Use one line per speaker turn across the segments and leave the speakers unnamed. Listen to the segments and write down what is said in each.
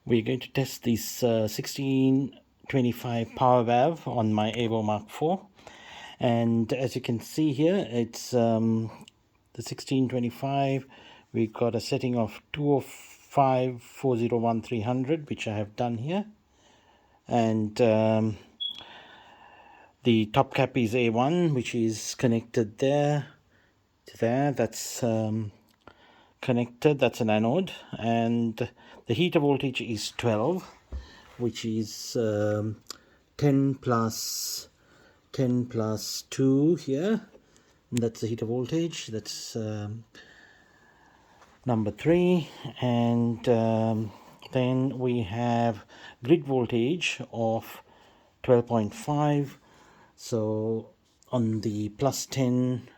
We're going to test this 1625 power valve on my AVO MK4, and as you can see here, it's the 1625. We got a setting of 205 401 300, which I have done here, and the top cap is A1, which is connected there to there. That's connected, that's an anode, and the heater voltage is 12, which is 10 plus 2 here. That's the heater voltage. That's number 3. And then we have grid voltage of 12.5. So on the plus 10,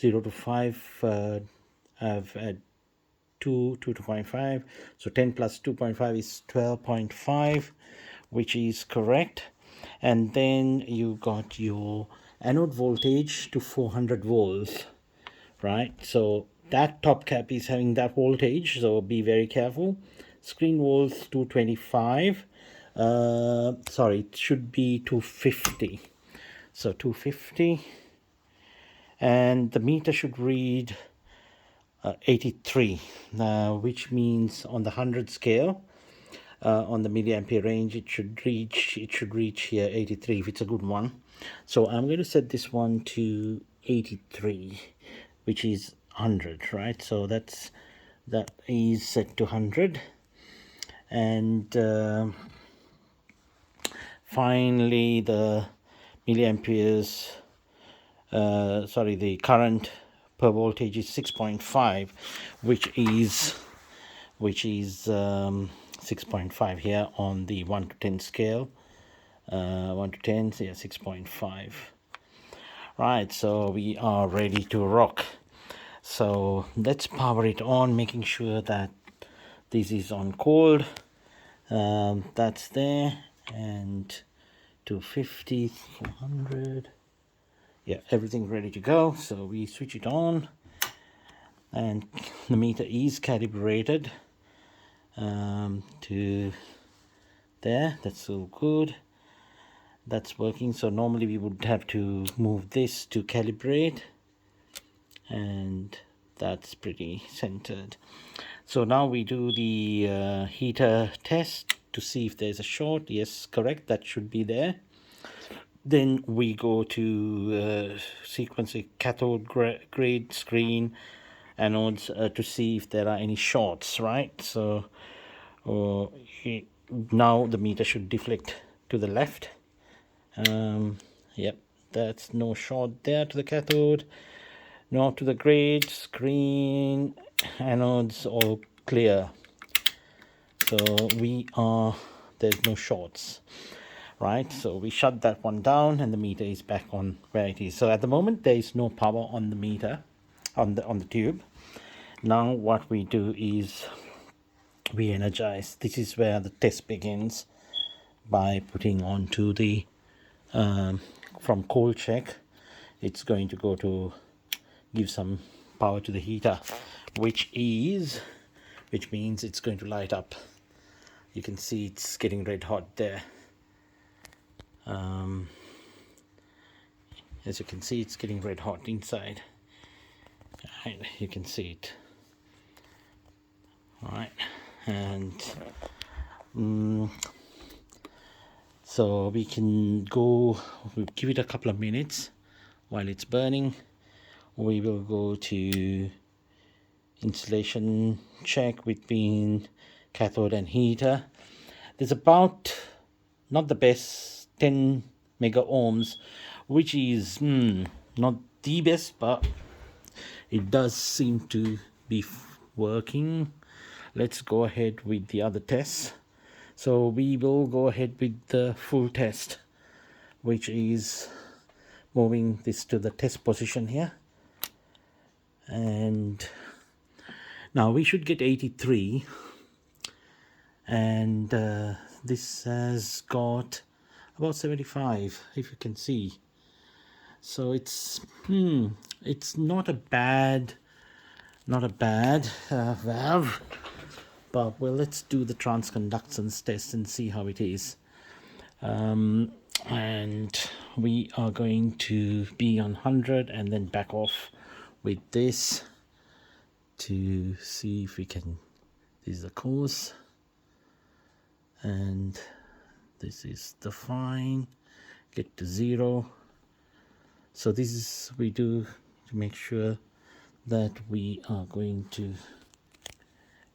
0 to 5, I've had 2.5, so 10 plus 2.5 is 12.5, which is correct. And then you got your anode voltage to 400 volts, right? So that top cap is having that voltage, so be very careful. Screen volts 225, sorry, it should be 250, so 250. And the meter should read 83, which means on the 100 scale, on the milliampere range, it should reach here 83 if it's a good one. So I'm going to set this one to 83, which is 100, right? So that is set to 100. And finally the milliamperes, the current per voltage is 6.5, which is 6.5 here on the 1 to 10 scale. 1 to 10, so yeah, 6.5. Right, so we are ready to rock. So let's power it on, making sure that this is on cold. That's there, and 250, 400. Yeah, everything's ready to go. So we switch it on, and the meter is calibrated to there. That's all good. That's working. So normally we would have to move this to calibrate, and that's pretty centered. So now we do the heater test to see if there's a short. Yes, correct, that should be there. Then we go to sequence a cathode grade screen anodes to see if there are any shorts, right? So now the meter should deflect to the left. Yep, that's no short there to the cathode. Now to the grade screen anodes, all clear. So there's no shorts, right? So we shut that one down, and the meter is back on where it is. So at the moment there is no power on the meter, on the tube. Now what we do is we energize. This is where the test begins, by putting onto the from cold check. It's going to go to give some power to the heater, which means it's going to light up. You can see it's getting red hot there. As you can see, it's getting red hot inside. Right, you can see it. All right, and so we can go. We'll give it a couple of minutes while it's burning. We will go to insulation check between cathode and heater. There's about, not the best, 10 mega ohms, which is not the best, but it does seem to be working. Let's go ahead with the other tests. So we will go ahead with the full test, which is moving this to the test position here. And now we should get 83, and this has got about 75, if you can see. So it's not a bad valve, but well, let's do the transconductance test and see how it is. And we are going to be on 100 and then back off with this to see if we can. This is the course, and this is the fine. Get to 0. So this is we do to make sure that we are going to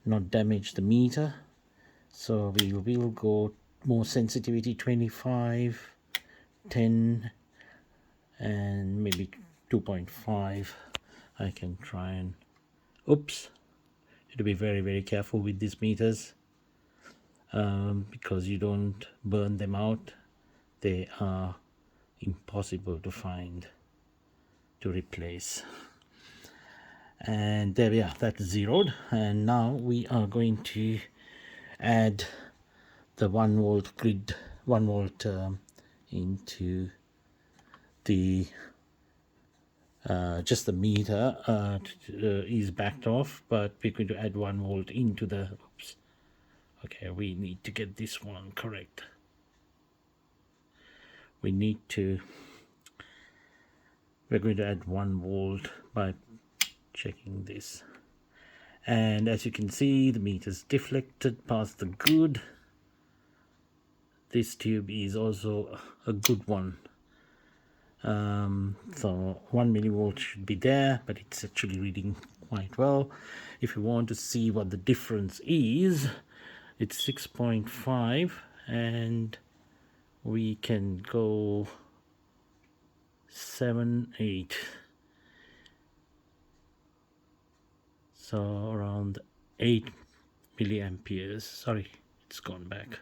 not damage the meter. So we will go more sensitivity 25, 10, and maybe 2.5. I can try and oops, to be very, very careful with these meters, because you don't burn them out. They are impossible to find, to replace. And there we are, that's zeroed. And now we are going to add the 1 volt grid, 1 volt into the just the meter is backed off, but we're going to add 1 volt into the oops. Okay, we need to get this one correct. We're going to add 1 volt by checking this, and as you can see, the meter's deflected past the good. This tube is also a good one, so 1 millivolt should be there, but it's actually reading quite well. If you want to see what the difference is, it's 6.5, and we can go 7, 8, so around 8 milliamperes. Sorry, it's gone back.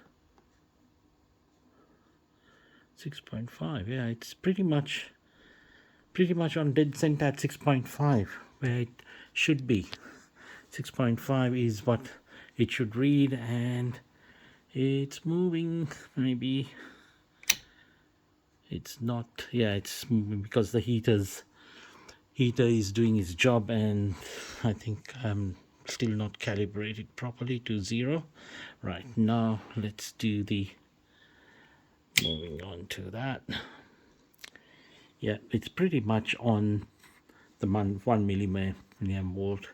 6.5. Yeah, it's pretty much on dead center at 6.5, where it should be. 6.5 is what it should read, and it's moving. Maybe it's not. Yeah, it's moving because the heater is doing its job, and I think I'm still not calibrated properly to 0. Right, now let's do the moving on to that. Yeah, it's pretty much on the 1 milliamp volt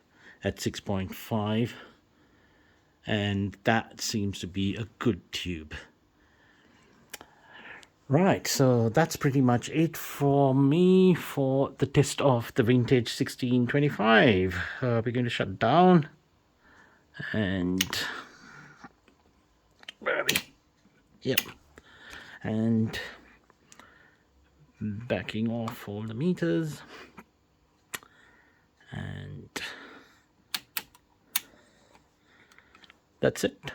at 6.5, and that seems to be a good tube. Right, so that's pretty much it for me for the test of the vintage 1625. We're going to shut down, and where are we? Yep, and backing off all the meters, and that's it.